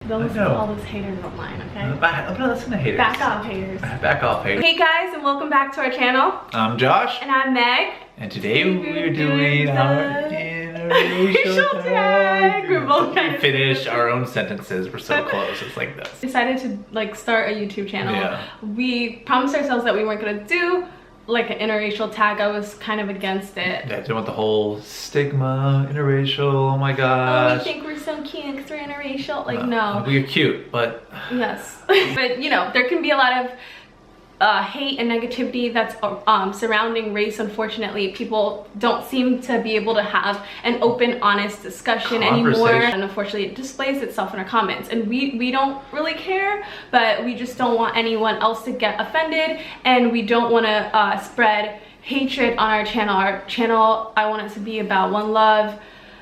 Don't listen to all those haters online, okay? I'm not listening to haters. Back off, haters. Back off, haters. Hey guys, and welcome back to our channel. I'm Josh. And I'm Meg. And today we're doing our interracial tag. We're both We finish our own sentences. We're so close. It's like this. Decided to like start a YouTube channel. Yeah. We promised ourselves that we weren't gonna do like an interracial tag. I was kind of against it. Yeah, I didn't want the whole stigma, interracial, oh my Oh, gosh. we think we're so cute because we're interracial. Like, no. We're cute, but... Yes. But, you know, there can be a lot of hate and negativity that's surrounding race. Unfortunately, people don't seem to be able to have an open, honest discussion anymore. And unfortunately, it displays itself in our comments. And we don't really care, but we just don't want anyone else to get offended. And we don't want to spread hatred on our channel. Our channel, I want it to be about one love,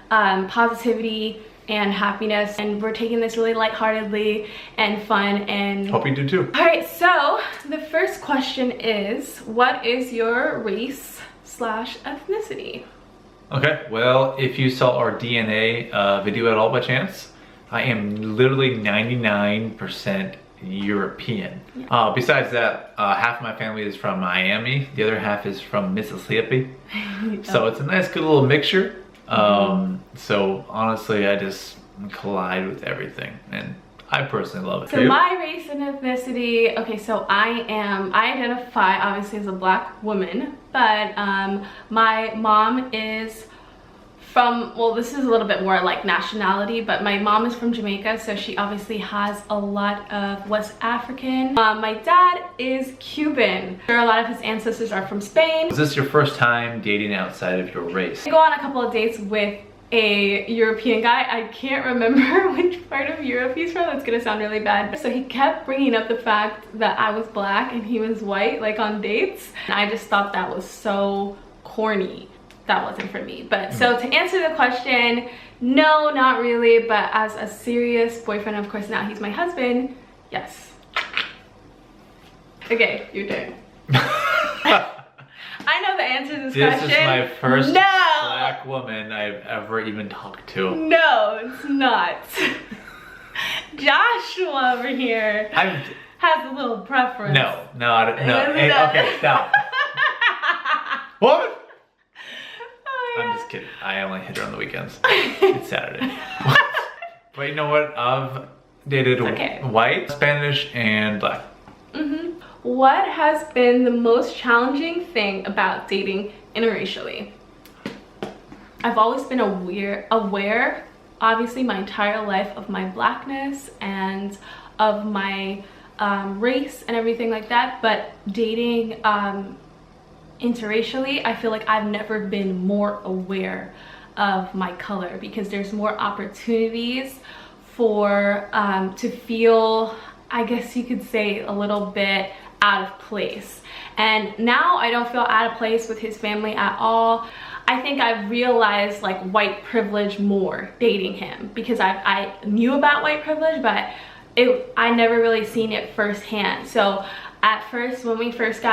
positivity, and happiness, and we're taking this really lightheartedly and fun, and hope you do too. All right, so the first question is, what is your race / ethnicity? Okay, well, if you saw our DNA video at all by chance, I am literally 99% European. Yeah. Besides that, half of my family is from Miami, the other half is from Mississippi. So it's a nice good little mixture. So honestly, I just collide with everything, and I personally love it. So my race and ethnicity, okay, so I identify obviously as a black woman, but my mom is from, well, this is a little bit more like nationality, but my mom is from Jamaica, so she obviously has a lot of West African. My dad is Cuban. A lot of his ancestors are from Spain. Is this your first time dating outside of your race? I go on a couple of dates with a European guy. I can't remember which part of Europe he's from. That's gonna sound really bad. So he kept bringing up the fact that I was black and he was white, like on dates. And I just thought that was so corny. That wasn't for me. But so to answer the question, no, not really, but as a serious boyfriend, of course now he's my husband, yes. Okay, your turn. I know the answer to this question. This is my first black woman I've ever even talked to. No, it's not. Joshua over here has a little preference. No, hey, okay, stop. What? I'm just kidding. I only hit her on the weekends. It's Saturday. But you know what? I've dated white, Spanish, and black. What has been the most challenging thing about dating interracially? I've always been aware, obviously, my entire life of my blackness and of my race and everything like that. But dating interracially, I feel like I've never been more aware of my color, because there's more opportunities for to feel, I guess you could say, a little bit out of place. And now I don't feel out of place with his family at all. I think I've realized like white privilege more dating him, because I knew about white privilege, but I never really seen it firsthand. So at first, when we first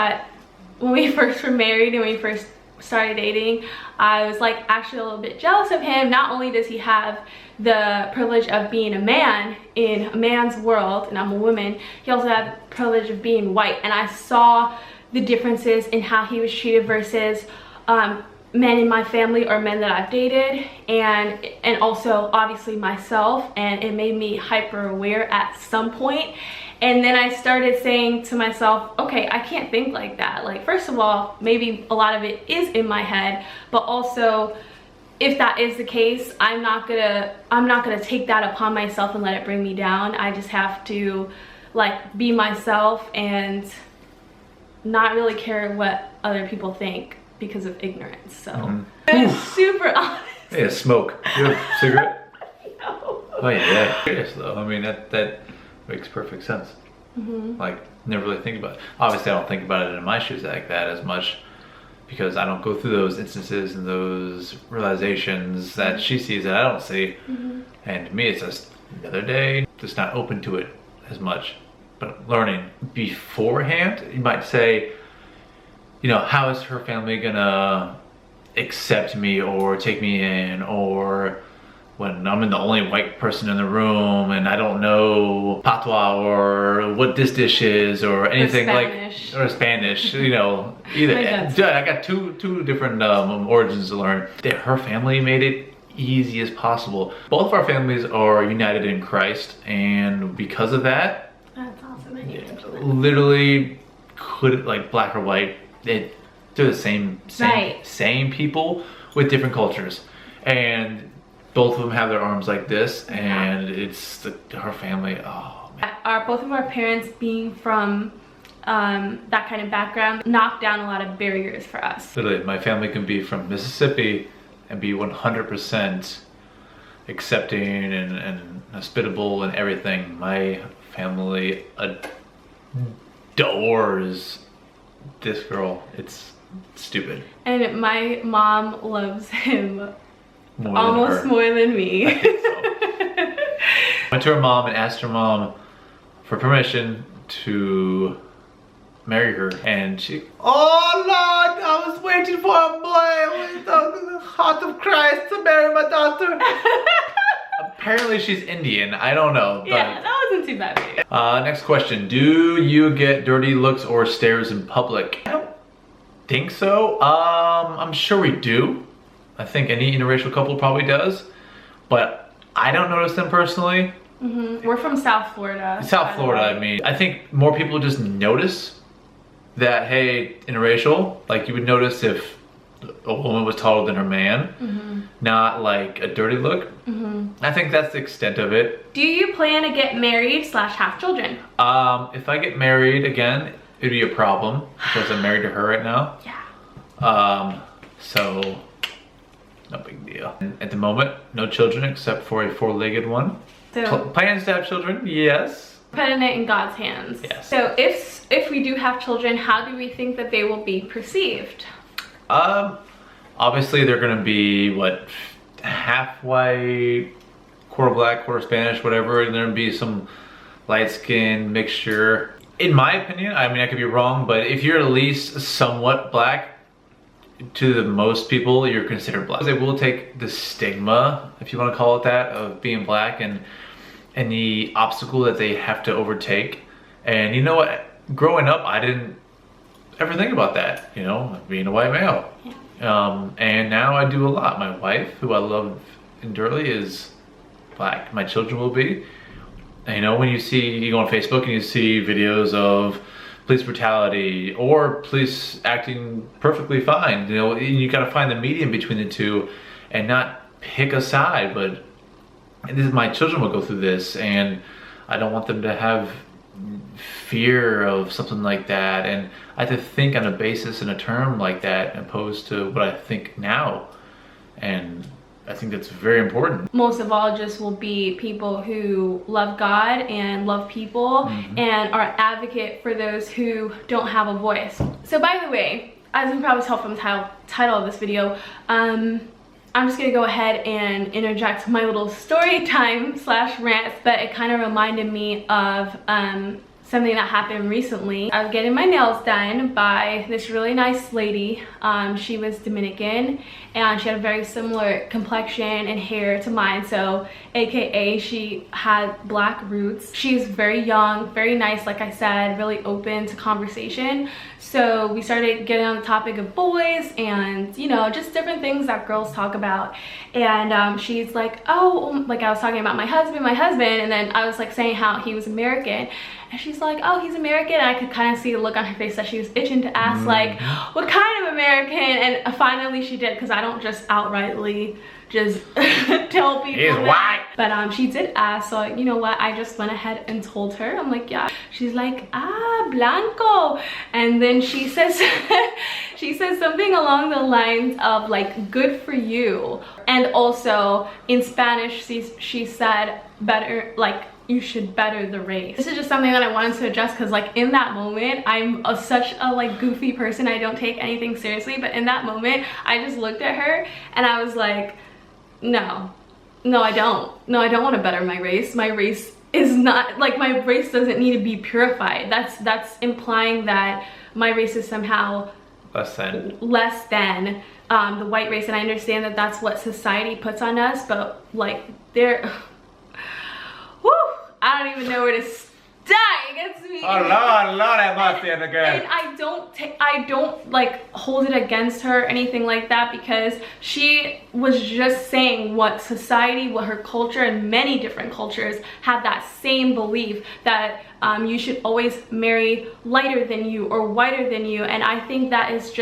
were married and we first started dating, I was like actually a little bit jealous of him. Not only does he have the privilege of being a man in a man's world, and I'm a woman, he also had the privilege of being white. And I saw the differences in how he was treated versus men in my family or men that I've dated, and also obviously myself, and it made me hyper aware at some point. And then I started saying to myself, okay, I can't think like that. Like, first of all, maybe a lot of it is in my head, but also if that is the case, I'm not gonna take that upon myself and let it bring me down. I just have to like be myself and not really care what other people think because of ignorance. So it's super honest. Hey, smoke. You have a cigarette? No. Oh yeah, curious though. I mean, that makes perfect sense. Like, never really think about it. Obviously, I don't think about it in my shoes like that as much, because I don't go through those instances and those realizations that she sees that I don't see. And to me, it's just another day, just not open to it as much. But learning beforehand, you might say, you know, how is her family gonna accept me or take me in, or when I'm the only white person in the room and I don't know patois or what this dish is or anything or Spanish, you know, either. I got two different origins to learn. Her family made it easy as possible. Both of our families are united in Christ, and because of that, that's awesome. Literally, could like black or white, they're the same people with different cultures, and both of them have their arms like this, and it's her family. Oh man. Both of our parents being from that kind of background knocked down a lot of barriers for us. Literally, my family can be from Mississippi and be 100% accepting and hospitable and everything. My family adores this girl. It's stupid. And my mom loves him almost more than me. I think so. Went to her mom and asked her mom for permission to marry her, and she, oh Lord, I was waiting for a boy with the heart of Christ to marry my daughter. Apparently she's Indian, I don't know. But, yeah, that wasn't too bad. Next question, do you get dirty looks or stares in public? I don't think so. I'm sure we do. I think any interracial couple probably does, but I don't notice them personally. We're from South Florida. South Florida, I mean. I think more people just notice that, hey, interracial, like you would notice if a woman was taller than her man, not like a dirty look. I think that's the extent of it. Do you plan to get married / have children? If I get married again, it'd be a problem because I'm married to her right now. Yeah. So no big deal. And at the moment, no children except for a 4-legged one. So plans to have children, yes. Putting it in God's hands. Yes. So if we do have children, how do we think that they will be perceived? Obviously they're gonna be what, half white, quarter black, quarter Spanish, whatever, and there'll be some light skin mixture. In my opinion, I mean I could be wrong, but if you're at least somewhat black, to the most people you're considered black. They will take the stigma, if you want to call it that, of being black and the obstacle that they have to overtake. And you know what, growing up I didn't ever think about that, you know, being a white male. And now I do a lot. My wife, who I love enduringly, is black. My children will be. And, you know, when you go on Facebook and you see videos of police brutality or police acting perfectly fine, you know, you gotta find the medium between the two and not pick a side. But my children will go through this, and I don't want them to have fear of something like that, and I have to think on a basis and a term like that opposed to what I think now, and I think that's very important. Most of all, just will be people who love God and love people and are advocate for those who don't have a voice. So by the way, as you can probably tell from the title of this video, I'm just gonna go ahead and interject my little story time / rant, but it kind of reminded me of something that happened recently. I was getting my nails done by this really nice lady. She was Dominican and she had a very similar complexion and hair to mine, so AKA she had black roots. She's very young, very nice, like I said, really open to conversation. So we started getting on the topic of boys and, you know, just different things that girls talk about. And she's like, oh, like I was talking about my husband, and then I was like saying how he was American. And she's like, oh, he's American. And I could kind of see the look on her face that she was itching to ask, like, what kind of American? And finally she did, because I don't just outrightly just tell people he's white. But she did ask, so you know what, I just went ahead and told her. I'm like, yeah. She's like, ah, blanco. And then she says she says something along the lines of like, good for you. And also in Spanish she said, better, like, you should better the race. This is just something that I wanted to address, because like in that moment I'm such a like goofy person, I don't take anything seriously, but in that moment I just looked at her and I was like, no, I don't want to better my race. My race is not, like, my race doesn't need to be purified. That's implying that my race is somehow less than the white race. And I understand that that's what society puts on us, but like I don't even know where to start. It gets me. Oh Lord, have mercy on the girl. And I don't like hold it against her or anything like that, because she was just saying what society, what her culture, and many different cultures have that same belief that you should always marry lighter than you or whiter than you. And I think that's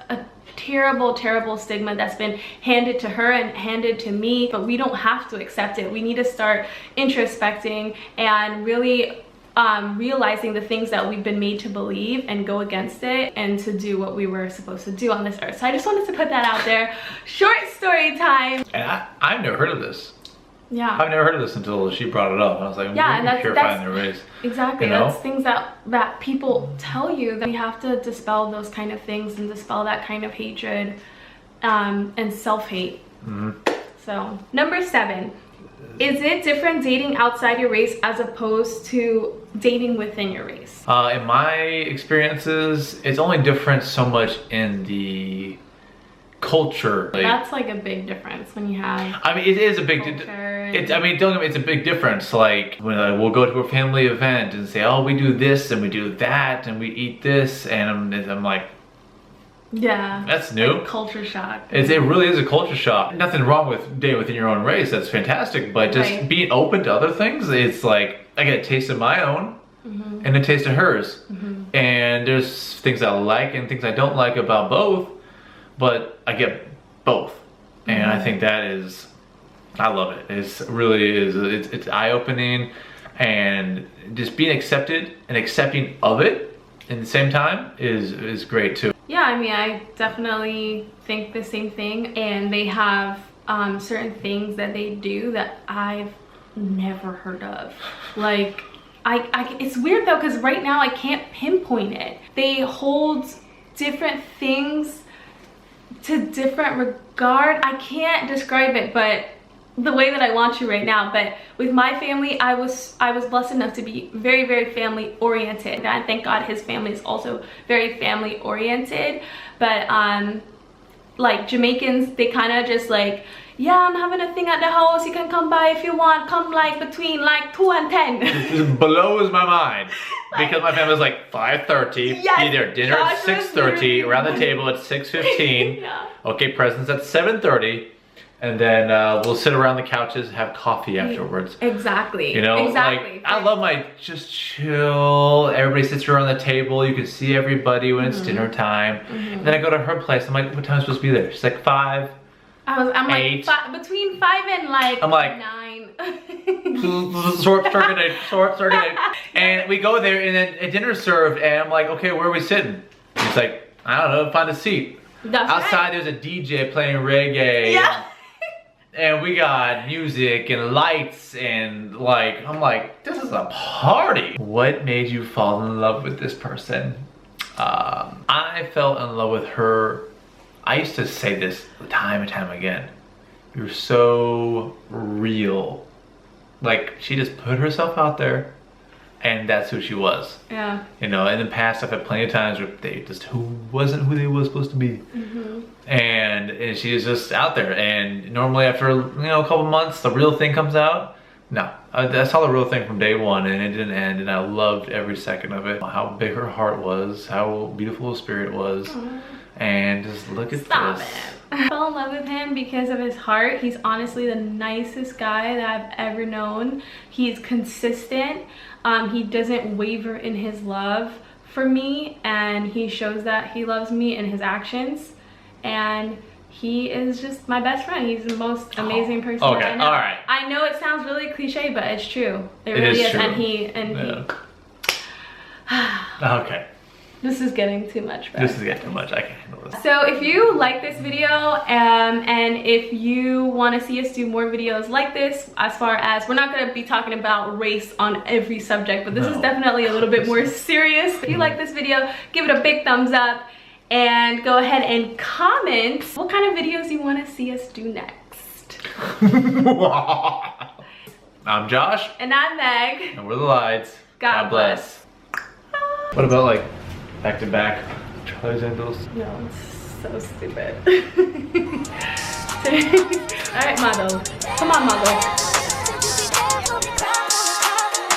a terrible stigma that's been handed to her and handed to me, but we don't have to accept it. We need to start introspecting and really realizing the things that we've been made to believe and go against it, and to do what we were supposed to do on this earth. So I just wanted to put that out there. Short story time. And I've never heard of this. Yeah. I've never heard of this until she brought it up. I was like, yeah, and that's purifying the race. Exactly. You know? That's things that people tell you, that we have to dispel those kind of things and dispel that kind of hatred and self-hate. So, number 7. Is it different dating outside your race as opposed to dating within your race? In my experiences, it's only different so much in the culture. Like, that's like a big difference when you have. I mean, it is a big. I mean, don't get me. It's a big difference. Like when we'll go to a family event and say, "Oh, we do this and we do that and we eat this," and I'm like, yeah, that's new. Like culture shock. It really is a culture shock. Nothing wrong with dating within your own race. That's fantastic. But just being open to other things, it's like I get a taste of my own and a taste of hers. And there's things I like and things I don't like about both. But I get both, and I think that is, I love it. It's eye-opening, and just being accepted and accepting of it at the same time is great too. Yeah, I mean, I definitely think the same thing, and they have certain things that they do that I've never heard of. Like, it's weird though, because right now I can't pinpoint it. They hold different things to different regard. I can't describe it, but the way that I want to right now. But with my family, I was blessed enough to be very family oriented, and thank God his family is also very family oriented. But like Jamaicans, they kind of just like, yeah, I'm having a thing at the house, you can come by if you want, come like between like 2 and 10. This blows my mind. Because my family's like 5:30, yes, be there dinner at 6:30, around the table at 6:15. Yeah. Okay, presents at 7:30, and then we'll sit around the couches, have coffee afterwards. Exactly. You know, exactly. Like I love my just chill. Everybody sits around the table. You can see everybody when it's dinner time. And then I go to her place. I'm like, what time am I supposed to be there? She's like 5. I'm 8. like between 5 and like, I'm like 9. short circuit. And we go there, and then dinner's served, and I'm like, okay, where are we sitting? He's like, I don't know, find a seat. That's Outside, right. there's a DJ playing reggae. Yeah. And we got music and lights, and like, I'm like, this is a party. What made you fall in love with this person? I fell in love with her. I used to say this time and time again. You're so real. Like, she just put herself out there, and that's who she was. Yeah. You know, in the past, I've had plenty of times where they just wasn't who they were supposed to be. And she is just out there. And normally after, a couple months, the real thing comes out. No, I saw the real thing from day one, and it didn't end, and I loved every second of it. How big her heart was, how beautiful her spirit was. And just look at Stop this. it. I fell in love with him because of his heart. He's honestly the nicest guy that I've ever known. He's consistent. He doesn't waver in his love for me, and he shows that he loves me in his actions. And he is just my best friend. He's the most amazing person that I know. All right. I know it sounds really cliche, but it's true. It really is. True. And he. Okay. This is getting too much for us. This is getting too much. I can't handle this. So if you like this video, and if you want to see us do more videos like this, as far as we're not going to be talking about race on every subject, but this is definitely a little bit more serious. If you like this video, give it a big thumbs up, and go ahead and comment what kind of videos you want to see us do next. I'm Josh. And I'm Meg. And we're the Lights. God bless. What about like back to back Charlie's Angels? No, it's so stupid. Alright, Mago. Come on, Mago.